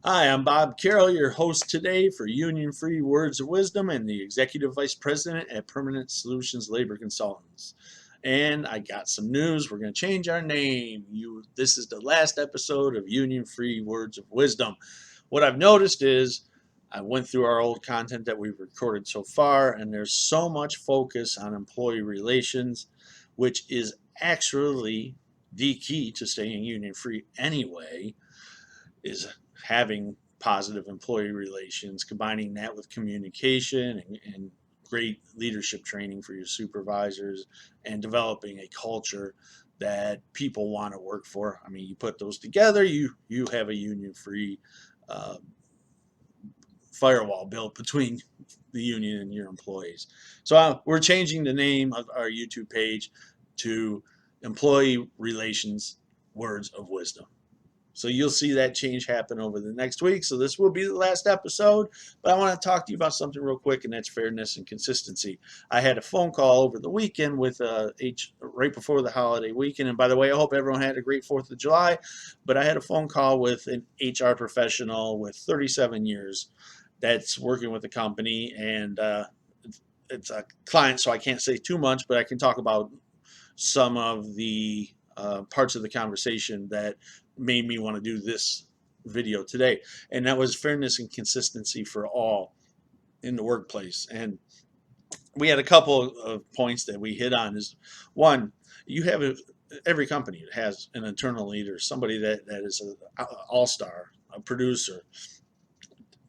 Hi, I'm Bob Carroll, your host today for Union Free Words of Wisdom and the Executive Vice President at Permanent Solutions Labor Consultants. And I got some news. We're going to change our name. This is the last episode of Union Free Words of Wisdom. What I've noticed is I went through our old content that we've recorded so far, and there's so much focus on employee relations, which is actually the key to staying union free anyway, is having positive employee relations, combining that with communication and great leadership training for your supervisors, and developing a culture that people want to work for. I mean, you put those together, you have a union-free uh, firewall built between the union and your employees. So we're changing the name of our YouTube page to Employee Relations Words of Wisdom. So you'll see that change happen over the next week. So this will be the last episode, but I want to talk to you about something real quick, and that's fairness and consistency. I had a phone call over the weekend with right before the holiday weekend. And by the way, I hope everyone had a great 4th of July, but I had a phone call with an HR professional with 37 years that's working with the company, and it's a client, so I can't say too much, but I can talk about some of the parts of the conversation that made me want to do this video today. And that was fairness and consistency for all in the workplace. And we had a couple of points that we hit on. Is one, every company has an internal leader, somebody that is an all-star, a producer,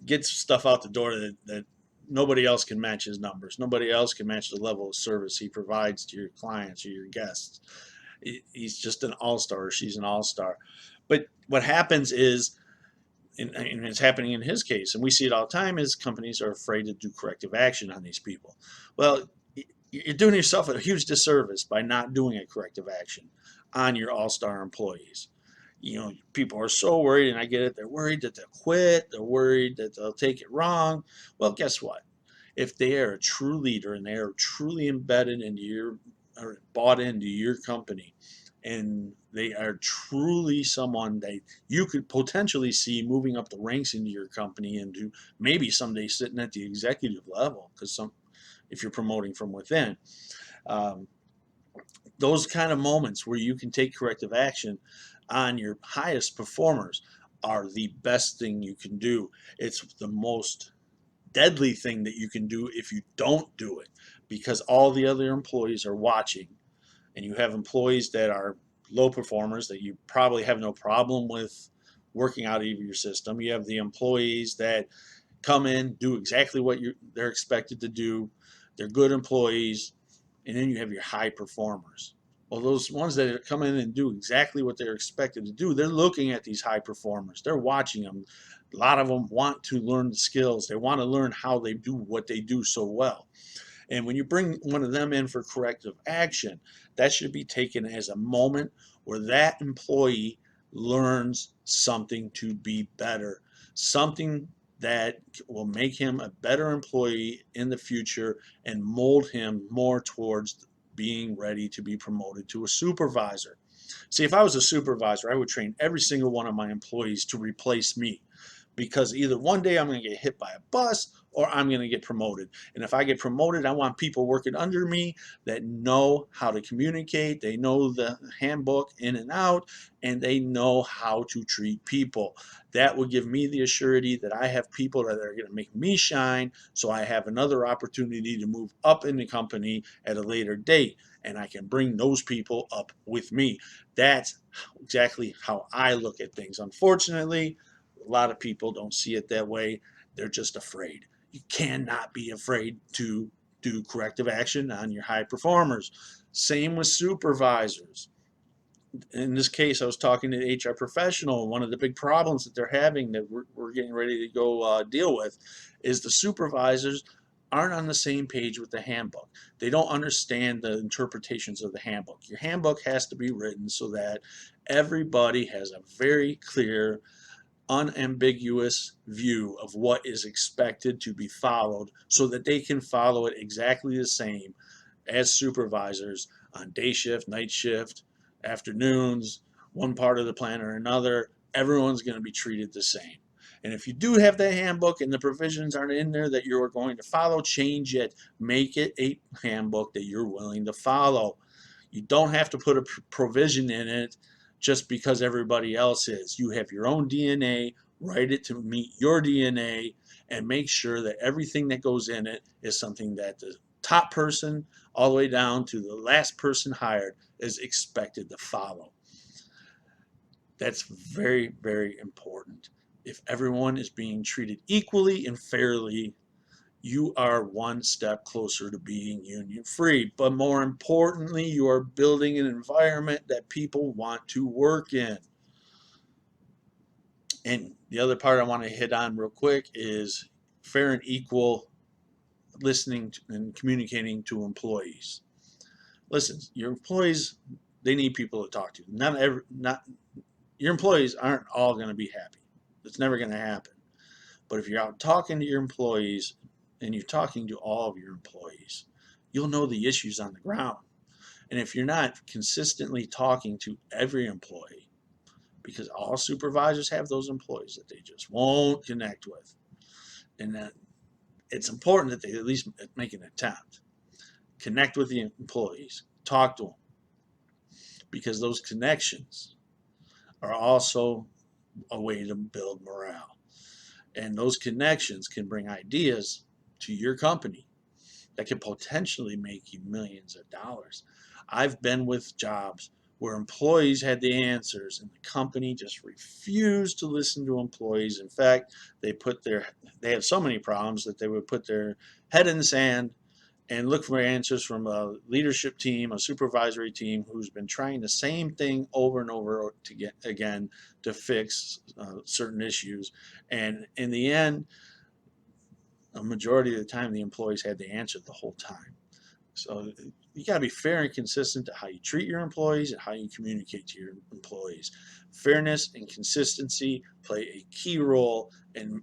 gets stuff out the door that nobody else can match his numbers. Nobody else can match the level of service he provides to your clients or your guests. He's just an all-star, or she's an all-star. But what happens is, and it's happening in his case, and we see it all the time, is companies are afraid to do corrective action on these people. Well, you're doing yourself a huge disservice by not doing a corrective action on your all-star employees. People are so worried, and I get it. They're worried that they'll quit. They're worried that they'll take it wrong. Well, guess what? If they are a true leader and they are truly embedded into or bought into your company, and they are truly someone that you could potentially see moving up the ranks into your company and to maybe someday sitting at the executive level, because if you're promoting from within, um, those kind of moments where you can take corrective action on your highest performers are the best thing you can do. It's the most deadly thing that you can do if you don't do it, because all the other employees are watching, and you have employees that are low performers that you probably have no problem with working out of your system. You have the employees that come in, do exactly what they're expected to do. They're good employees. And then you have your high performers. Well, those ones that come in and do exactly what they're expected to do, they're looking at these high performers. They're watching them. A lot of them want to learn the skills. They want to learn how they do what they do so well. And when you bring one of them in for corrective action, that should be taken as a moment where that employee learns something to be better, something that will make him a better employee in the future and mold him more towards being ready to be promoted to a supervisor. See, if I was a supervisor, I would train every single one of my employees to replace me, because either one day I'm going to get hit by a bus or I'm going to get promoted. And if I get promoted, I want people working under me that know how to communicate, they know the handbook in and out, and they know how to treat people. That will give me the assurity that I have people that are going to make me shine, so I have another opportunity to move up in the company at a later date, and I can bring those people up with me. That's exactly how I look at things. Unfortunately, a lot of people don't see it that way. They're just afraid. You cannot be afraid to do corrective action on your high performers. Same with supervisors. In this case, I was talking to the HR professional. One of the big problems that they're having that we're getting ready to go deal with is the supervisors aren't on the same page with the handbook. They don't understand the interpretations of the handbook. Your handbook has to be written so that everybody has a very clear, unambiguous view of what is expected to be followed, so that they can follow it exactly the same as supervisors on day shift, night shift, afternoons, one part of the plant or another. Everyone's going to be treated the same. And if you do have that handbook and the provisions aren't in there that you're going to follow, change it. Make it a handbook that you're willing to follow. You don't have to put a provision in it just because everybody else is. You have your own DNA, write it to meet your DNA, and make sure that everything that goes in it is something that the top person all the way down to the last person hired is expected to follow. That's very, very important. If everyone is being treated equally and fairly, you are one step closer to being union free. But more importantly, you are building an environment that people want to work in. And the other part I want to hit on real quick is fair and equal listening and communicating to employees. Listen, your employees, they need people to talk to. Not your employees aren't all going to be happy. It's never going to happen. But if you're out talking to your employees and you're talking to all of your employees, you'll know the issues on the ground. And if you're not consistently talking to every employee, because all supervisors have those employees that they just won't connect with, and that it's important that they at least make an attempt. Connect with the employees, talk to them, because those connections are also a way to build morale. And those connections can bring ideas to your company that could potentially make you millions of dollars. I've been with jobs where employees had the answers and the company just refused to listen to employees. In fact, they had so many problems that they would put their head in the sand and look for answers from a leadership team, a supervisory team who's been trying the same thing over and over again to fix certain issues. And in the end, a majority of the time, the employees had the answer the whole time. So you got to be fair and consistent to how you treat your employees and how you communicate to your employees. Fairness and consistency play a key role in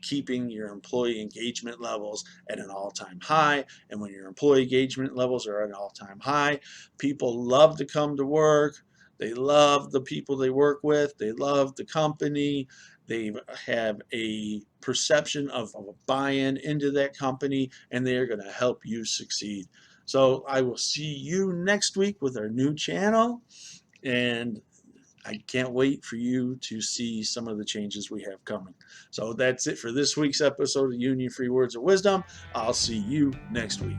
keeping your employee engagement levels at an all-time high. And when your employee engagement levels are at an all-time high, people love to come to work. They love the people they work with. They love the company. They have a perception of a buy-in into that company, and they are going to help you succeed. So I will see you next week with our new channel, and I can't wait for you to see some of the changes we have coming. So that's it for this week's episode of Union Free Words of Wisdom. I'll see you next week.